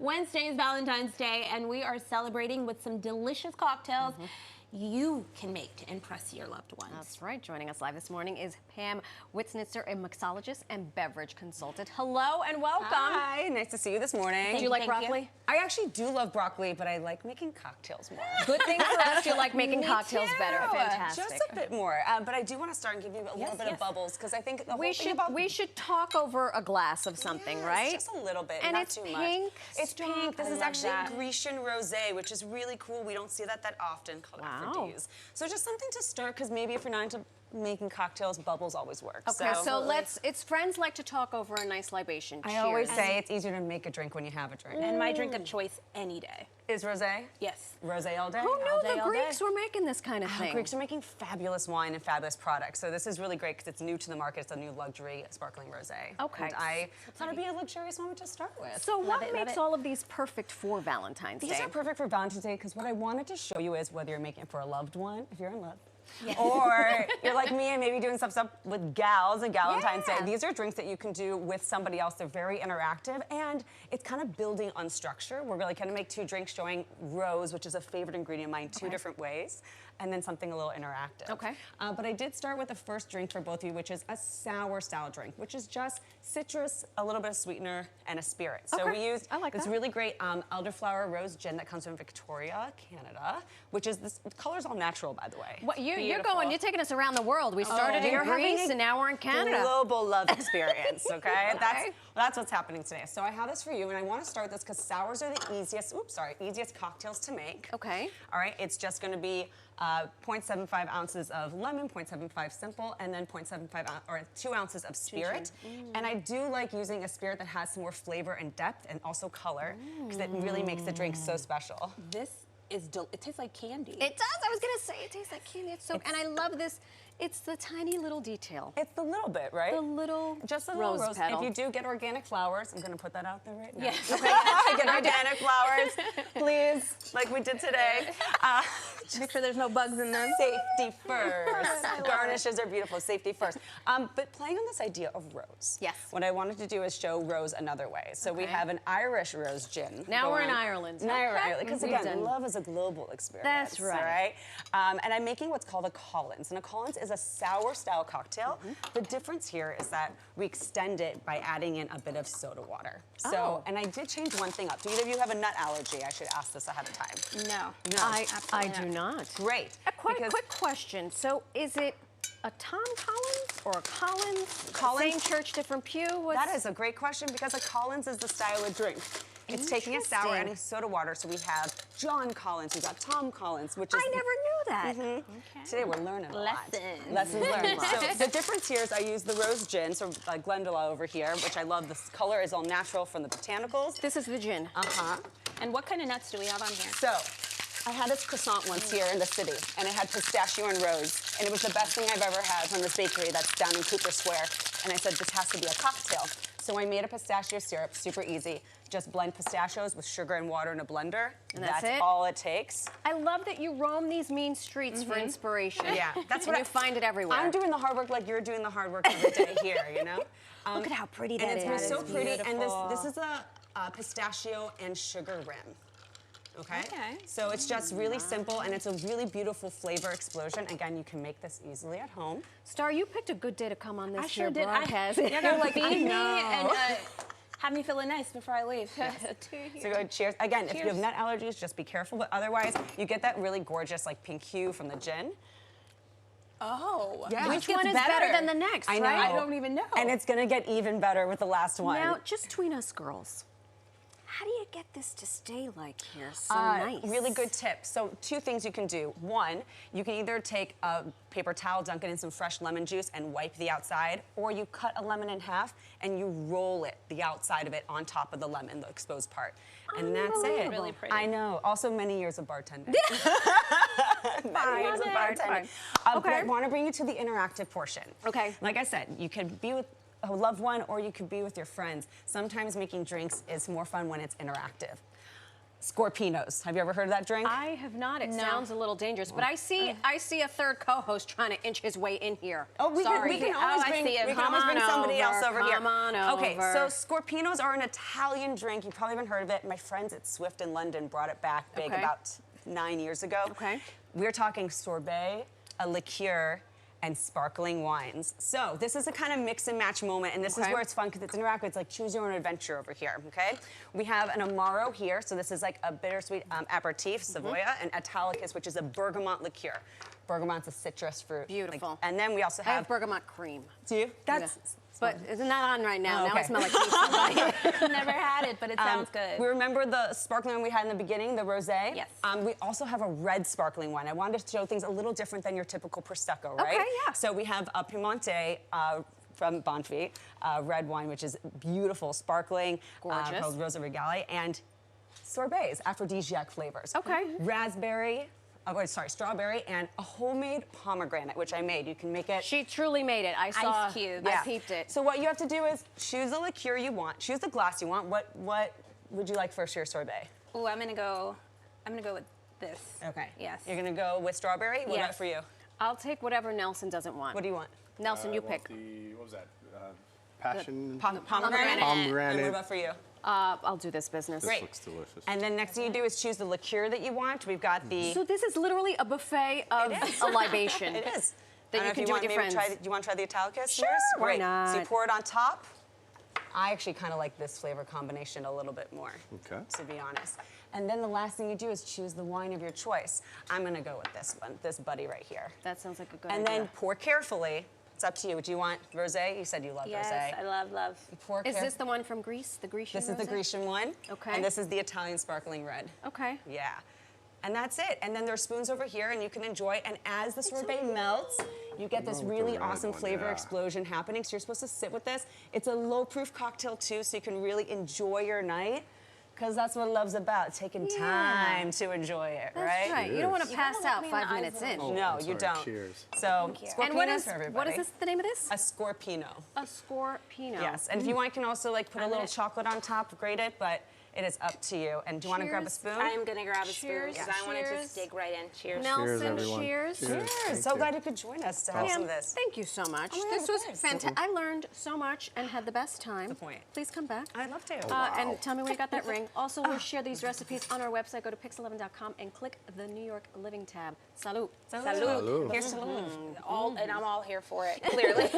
Wednesday is Valentine's Day, and we are celebrating with some delicious cocktails you can make to impress your loved ones. That's right. Joining us live this morning is Pam Wiznitzer, a mixologist and beverage consultant. Hello and welcome. Hi, nice to see you this morning. Do you like broccoli? I actually do love broccoli, but I like making cocktails more. Good thing for us, you like making cocktails better. Fantastic. Just a bit more, but I do want to start and give you a little bit of bubbles, because I think the whole thing about... We should talk over a glass of something, right? Just a little bit, and not it's too pink. much. It's pink. This is actually Grecian rosé, which is really cool. We don't see that often called Aphrodite. So just something to start, because maybe if you're not into making cocktails, bubbles always work. Okay, so it's friends like to talk over a nice libation. Cheers. I always say it's easier to make a drink when you have a drink. And my drink of choice any day. Is rosé? Yes. Rosé all day? Who knew the Greeks were making this kind of thing? Greeks are making fabulous wine and fabulous products. So this is really great because it's new to the market. It's a new luxury sparkling rosé. Okay. And I thought it'd be a luxurious moment to start with. So what makes all of these perfect for Valentine's Day? These are perfect for Valentine's Day because what I wanted to show you is whether you're making it for a loved one, if you're in love, or you're like me and maybe doing some stuff with gals and Valentine's Day. These are drinks that you can do with somebody else. They're very interactive, and it's kind of building on structure. We're really kind of make two drinks showing rose, which is a favorite ingredient of mine, two different ways, and then something a little interactive. Okay. But I did start with the first drink for both of you, which is a sour style drink, which is just citrus, a little bit of sweetener, and a spirit. So we used this really great elderflower rose gin that comes from Victoria, Canada, which is the color's all natural, by the way. What, you're taking us around the world. We started in Greece and now we're in Canada. Global love experience, okay? That's what's happening today. So I have this for you, and I want to start this because sours are the easiest cocktails to make. Okay. All right, it's just going to be 0.75 ounces of lemon, 0.75 simple, and then 2 ounces of spirit. And I do like using a spirit that has some more flavor and depth and also color, because it really makes the drink so special. This is it tastes like candy. It does. I was gonna say it tastes like candy. And I love this. It's the tiny little detail. It's the little bit, right? The little just a rose little petal. If you do get organic flowers, I'm gonna put that out there right now. Yes. Okay, get organic flowers, please, like we did today. Make sure there's no bugs in them. Safety first. Garnishes are beautiful. Safety first. But playing on this idea of rose. Yes. What I wanted to do is show rose another way. So we have an Irish rose gin. Now we're in Ireland. Because again, love is a global experience. That's right. All right? And I'm making what's called a Collins. And a Collins is a sour style cocktail. The difference here is that we extend it by adding in a bit of soda water. So, and I did change one thing up. Do either of you have a nut allergy? I should ask this ahead of time. No. I do not. Great. A quick question. So is it a Tom Collins or a Collins? Same church, different pew? That is a great question, because a Collins is the style of drink. It's taking a sour, adding soda water. So we have John Collins, we've got Tom Collins, which is... I never knew that. Today we're learning a lot. Lessons learned. So the difference here is I use the rose gin, so like Glendula over here, which I love. This color is all natural from the botanicals. This is the gin. And what kind of nuts do we have on here? So I had this croissant once here in the city, and it had pistachio and rose, and it was the best thing I've ever had from this bakery that's down in Cooper Square. And I said, this has to be a cocktail. So I made a pistachio syrup, super easy. Just blend pistachios with sugar and water in a blender. And that's it? All it takes. I love that you roam these mean streets for inspiration. Yeah, that's what you find it everywhere. I'm doing the hard work like you're doing the hard work every day here, you know? Look at how pretty that is. And it's so pretty. And this is a pistachio and sugar rim. Okay? So it's just really simple, and it's a really beautiful flavor explosion. Again, you can make this easily at home. Star, you picked a good day to come on this I sure did. broadcast. You're gonna like feed me and have me feeling nice before I leave. So go cheers. Again, if you have nut allergies, just be careful. But otherwise, you get that really gorgeous like pink hue from the gin. Oh, yeah. Which one is better than the next? I know. Right? I don't even know. And it's gonna get even better with the last one. Now, just between us girls, how do you get this to stay like here so nice? Really good tip. So 2 things you can do. One, you can either take a paper towel, dunk it in some fresh lemon juice, and wipe the outside, or you cut a lemon in half and you roll it, the outside of it, on top of the lemon, the exposed part. And that's it. Really pretty. I know. Also many years of bartending. Many years of bartending. But I want to bring you to the interactive portion. Okay. Like I said, you can be with a loved one, or you could be with your friends. Sometimes making drinks is more fun when it's interactive. Scorpinos. Have you ever heard of that drink? I have not. It sounds a little dangerous, but I see a third co-host trying to inch his way in here. Oh, we Sorry. can always I bring, see it. we can Come always bring on somebody else over here. Come on Okay, over. so Scorpinos are an Italian drink. You've probably haven't heard of it. My friends at Swift in London brought it back big Okay. about 9 years ago. Okay. We're talking sorbet, a liqueur, and sparkling wines. So this is a kind of mix and match moment, and this is Okay. where it's fun because it's interactive. It's like choose your own adventure over here, okay? We have an Amaro here, so this is like a bittersweet aperitif, Savoia, and Italicus, which is a bergamot liqueur. Bergamot's a citrus fruit. Beautiful. And then we also I have have, bergamot cream. do you? That's, But it's not on right now. Oh, Now I okay. smell like pizza. Never had it, but it sounds good. We remember the sparkling wine we had in the beginning, the rosé? Yes. We also have a red sparkling wine. I wanted to show things a little different than your typical Prosecco, right? Okay, yeah. So we have a Piemonte from Bonfi, red wine, which is beautiful, sparkling, Gorgeous. called Rosa Regale, and sorbets, aphrodisiac flavors. Okay. Raspberry, strawberry, and a homemade pomegranate, which I made. You can make it. She truly made it. I saw. cubes. I peeped it. So what you have to do is choose the liqueur you want, choose the glass you want. What would you like first for your sorbet? Ooh, I'm gonna go with this. Okay. Yes. You're gonna go with strawberry? What about Yes. for you? I'll take whatever Nelson doesn't want. What do you want? Nelson, you Well, pick. what was that? Passion. Pomegranate? And Pomegranate. what about for you? I'll do this business. This Great. looks delicious. And then next thing you do is choose the liqueur that you want. We've got the... So this is literally a buffet of a libation. It is. That I you don't know can if do with want your maybe friends. do you want to try the Italicus? Sure, Yours? why Great. So you not? pour it on top. I actually kind of like this flavor combination a little bit more, Okay. to be honest. And then the last thing you do is choose the wine of your choice. I'm going to go with this one, this buddy right here. That sounds like a good And idea. then pour carefully. It's up to you. Do you want rosé? You said you love Yes, rosé. I love. Pour Is caref- this the one from Greece? The Grecian This is the rosé? Grecian one. Okay. And this is the Italian sparkling red. Okay. Yeah. And that's it. And then there's spoons over here, and you can enjoy. And as the sorbet melts, you get this with the really red awesome one, flavor yeah. explosion happening. So you're supposed to sit with this. It's a low-proof cocktail too, so you can really enjoy your night. Because that's what love's about, taking time to enjoy it, That's right. It You don't want is. to You pass gotta look out me in the 5 eyes minutes when in. Oh, No, I'm you sorry. don't. Cheers. So, you. Scorpinos And what is for everybody. what is this the name of this? A Scorpino. A Scorpino. Yes, and if you want, you can also like put a I'm little gonna- chocolate on top, grate it, but it is up to you. And do you want to grab a Cheers. spoon? I'm gonna grab a spoon Cheers, because I want to cheers. just dig right in. Cheers. Nelson, everyone. cheers. Cheers. Thank So you. glad you could join us to have some Pam, of this. thank you so much. Oh my This God, was of course. fantastic. I learned so much and had the best time. That's the point. Please come back. I'd love to. And tell me where you got that ring. Also, we'll share these recipes on our website. Go to pix11.com and click the New York Living tab. Salud. Salud. Salud. Here's to love. And I'm all here for it. Clearly.